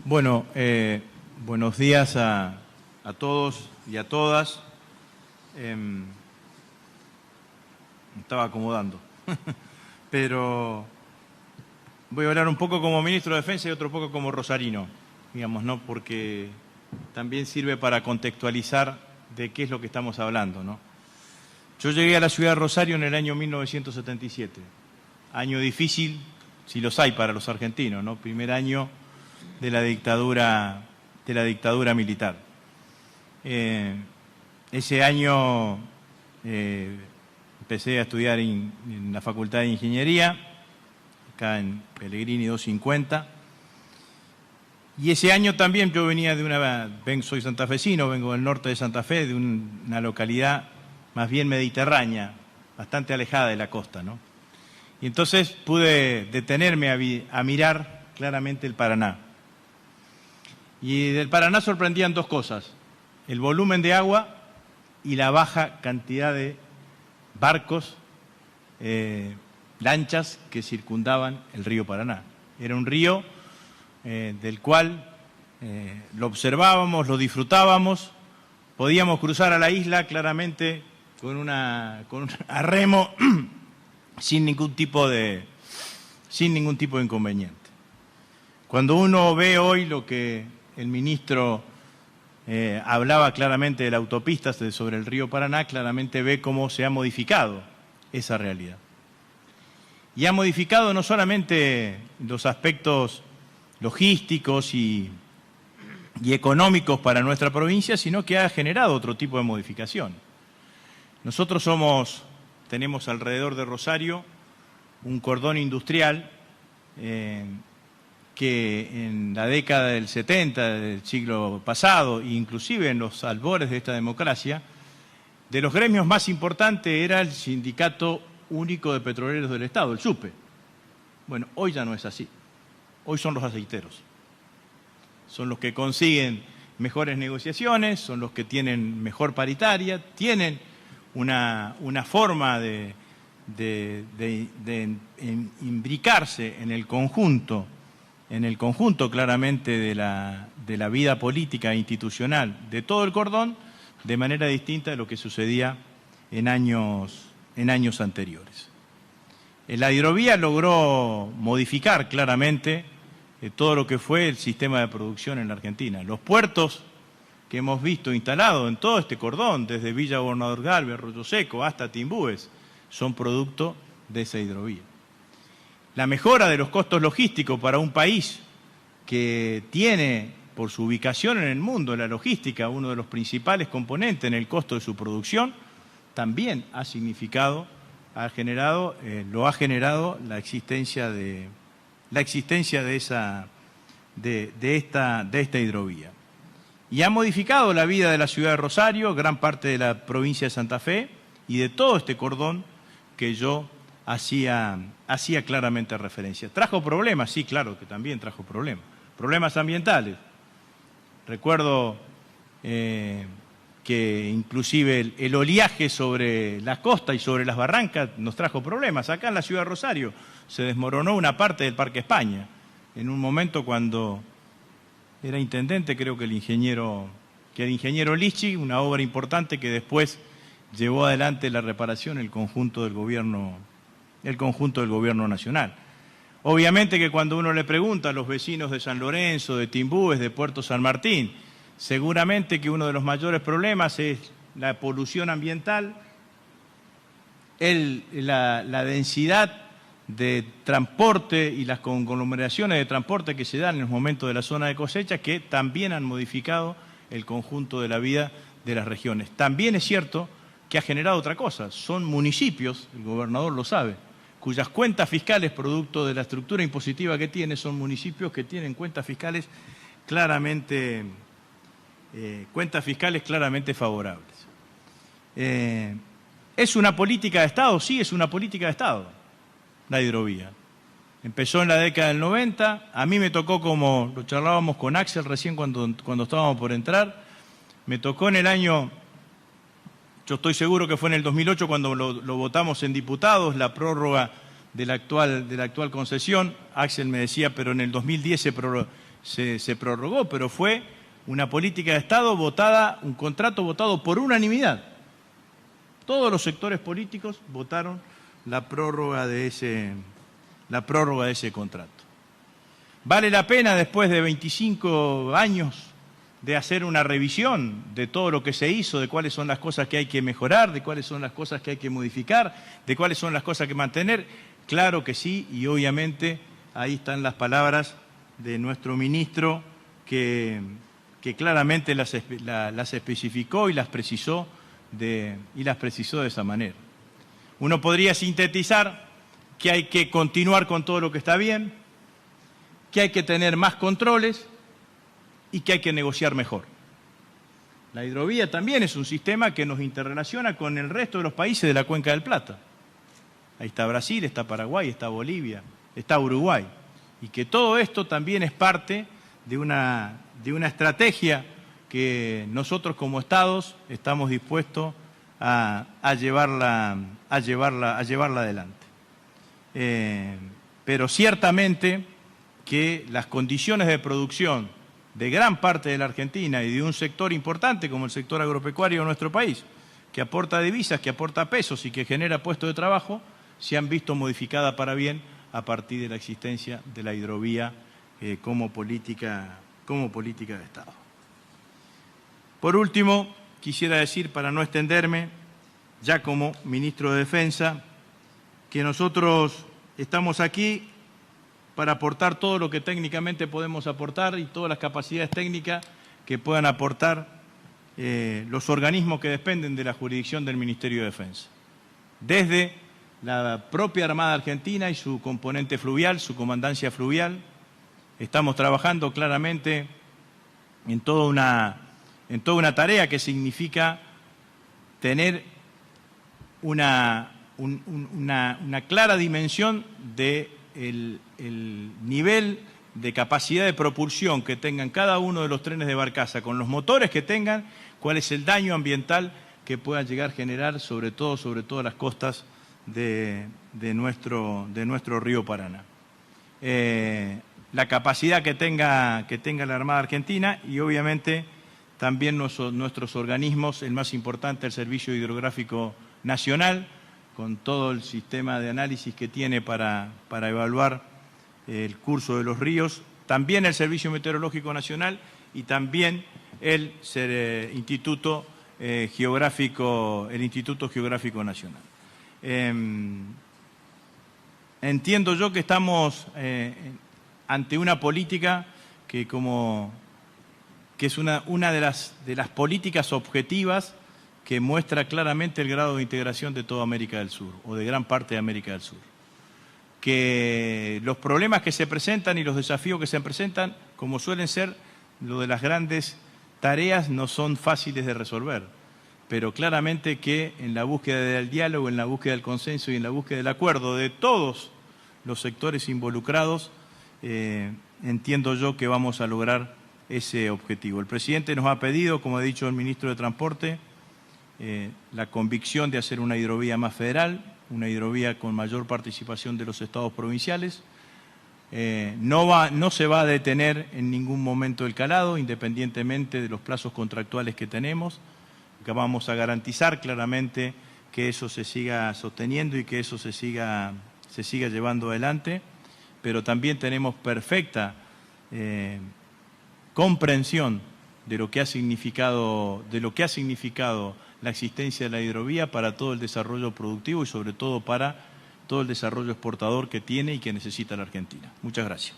Bueno, buenos días a todos y a todas. Me estaba acomodando, pero voy a hablar un poco como ministro de Defensa y otro poco como rosarino, digamos, ¿no? Porque también sirve para contextualizar de qué es lo que estamos hablando, ¿no? Yo llegué a la ciudad de Rosario en el año 1977, año difícil, si los hay para los argentinos, ¿no? Primer año de la dictadura militar. Ese año empecé a estudiar en la Facultad de Ingeniería, acá en Pellegrini 250. Y ese año también yo venía de soy santafesino, vengo del norte de Santa Fe, de una localidad más bien mediterránea, bastante alejada de la costa, ¿no? Y entonces pude detenerme a mirar claramente el Paraná. Y del Paraná sorprendían dos cosas: el volumen de agua y la baja cantidad de barcos, lanchas que circundaban el río Paraná. Era un río del cual lo observábamos, lo disfrutábamos, podíamos cruzar a la isla claramente con un remo sin ningún tipo de inconveniente. Cuando uno ve hoy lo que el ministro hablaba claramente de la autopista sobre el río Paraná, claramente ve cómo se ha modificado esa realidad. Y ha modificado no solamente los aspectos logísticos y económicos para nuestra provincia, sino que ha generado otro tipo de modificación. Nosotros tenemos alrededor de Rosario un cordón industrial que en la década del 70 del siglo pasado, e inclusive en los albores de esta democracia, de los gremios más importantes era el Sindicato Único de Petroleros del Estado, el SUPE. Bueno, hoy ya no es así. Hoy son los aceiteros. Son los que consiguen mejores negociaciones, son los que tienen mejor paritaria, tienen una forma de imbricarse en el conjunto claramente de la vida política e institucional de todo el cordón, de manera distinta de lo que sucedía en años anteriores. La hidrovía logró modificar claramente todo lo que fue el sistema de producción en la Argentina. Los puertos que hemos visto instalados en todo este cordón, desde Villa Gobernador Galvez, Arroyo Seco hasta Timbúes, son producto de esa hidrovía. La mejora de los costos logísticos para un país que tiene, por su ubicación en el mundo, la logística, uno de los principales componentes en el costo de su producción, también ha generado la existencia de esta hidrovía. Y ha modificado la vida de la ciudad de Rosario, gran parte de la provincia de Santa Fe y de todo este cordón que yo hacía claramente referencia. ¿Trajo problemas? Sí, claro que también trajo problemas. Problemas ambientales. Recuerdo que inclusive el oleaje sobre la costa y sobre las barrancas nos trajo problemas. Acá en la ciudad de Rosario se desmoronó una parte del Parque España. En un momento cuando era intendente, creo que el ingeniero Lichi, una obra importante que después llevó adelante la reparación el conjunto del gobierno nacional. Obviamente que cuando uno le pregunta a los vecinos de San Lorenzo, de Timbúes, de Puerto San Martín, seguramente que uno de los mayores problemas es la polución ambiental, la densidad de transporte y las conglomeraciones de transporte que se dan en los momentos de la zona de cosecha, que también han modificado el conjunto de la vida de las regiones. También es cierto que ha generado otra cosa: son municipios, el gobernador lo sabe, cuyas cuentas fiscales, producto de la estructura impositiva que tiene, son municipios que tienen cuentas fiscales claramente favorables. ¿Es una política de Estado? Sí, es una política de Estado, la hidrovía. Empezó en la década del 90, a mí me tocó, como lo charlábamos con Axel recién cuando estábamos por entrar, me tocó en el año, yo estoy seguro que fue en el 2008 cuando lo votamos en diputados, la prórroga de la actual concesión. Axel me decía, pero en el 2010 se prorrogó, pero fue una política de Estado votada, un contrato votado por unanimidad. Todos los sectores políticos votaron la prórroga de ese contrato. ¿Vale la pena, después de 25 años, de hacer una revisión de todo lo que se hizo, de cuáles son las cosas que hay que mejorar, de cuáles son las cosas que hay que modificar, de cuáles son las cosas que mantener? Claro que sí, y obviamente ahí están las palabras de nuestro ministro que claramente las especificó y las precisó de esa manera. Uno podría sintetizar que hay que continuar con todo lo que está bien, que hay que tener más controles y que hay que negociar mejor. La hidrovía también es un sistema que nos interrelaciona con el resto de los países de la Cuenca del Plata. Ahí está Brasil, está Paraguay, está Bolivia, está Uruguay. Y que todo esto también es parte de una estrategia que nosotros como Estados estamos dispuestos a llevarla adelante. Pero ciertamente que las condiciones de producción de gran parte de la Argentina y de un sector importante como el sector agropecuario de nuestro país, que aporta divisas, que aporta pesos y que genera puestos de trabajo, se han visto modificadas para bien a partir de la existencia de la hidrovía como política de Estado. Por último, quisiera decir, para no extenderme, ya como ministro de Defensa, que nosotros estamos aquí para aportar todo lo que técnicamente podemos aportar y todas las capacidades técnicas que puedan aportar los organismos que dependen de la jurisdicción del Ministerio de Defensa. Desde la propia Armada Argentina y su componente fluvial, su comandancia fluvial, estamos trabajando claramente en toda una tarea que significa tener una clara dimensión del nivel de capacidad de propulsión que tengan cada uno de los trenes de barcaza, con los motores que tengan, cuál es el daño ambiental que puedan llegar a generar, sobre todo las costas de nuestro río Paraná. La capacidad que tenga la Armada Argentina y obviamente también nuestros organismos, el más importante, el Servicio Hidrográfico Nacional, con todo el sistema de análisis que tiene para evaluar el curso de los ríos, también el Servicio Meteorológico Nacional y también el Instituto Geográfico Nacional. Entiendo yo que estamos ante una política que es una de las políticas objetivas que muestra claramente el grado de integración de toda América del Sur, o de gran parte de América del Sur. Que los problemas que se presentan y los desafíos que se presentan, como suelen ser lo de las grandes tareas, no son fáciles de resolver, pero claramente que en la búsqueda del diálogo, en la búsqueda del consenso y en la búsqueda del acuerdo de todos los sectores involucrados, entiendo yo que vamos a lograr ese objetivo. El presidente nos ha pedido, como ha dicho el ministro de Transporte, la convicción de hacer una hidrovía más federal, una hidrovía con mayor participación de los estados provinciales. No se va a detener en ningún momento el calado, independientemente de los plazos contractuales que tenemos, que vamos a garantizar claramente que eso se siga sosteniendo y que eso se siga llevando adelante, pero también tenemos perfecta comprensión de lo que ha significado la existencia de la hidrovía para todo el desarrollo productivo y sobre todo para todo el desarrollo exportador que tiene y que necesita la Argentina. Muchas gracias.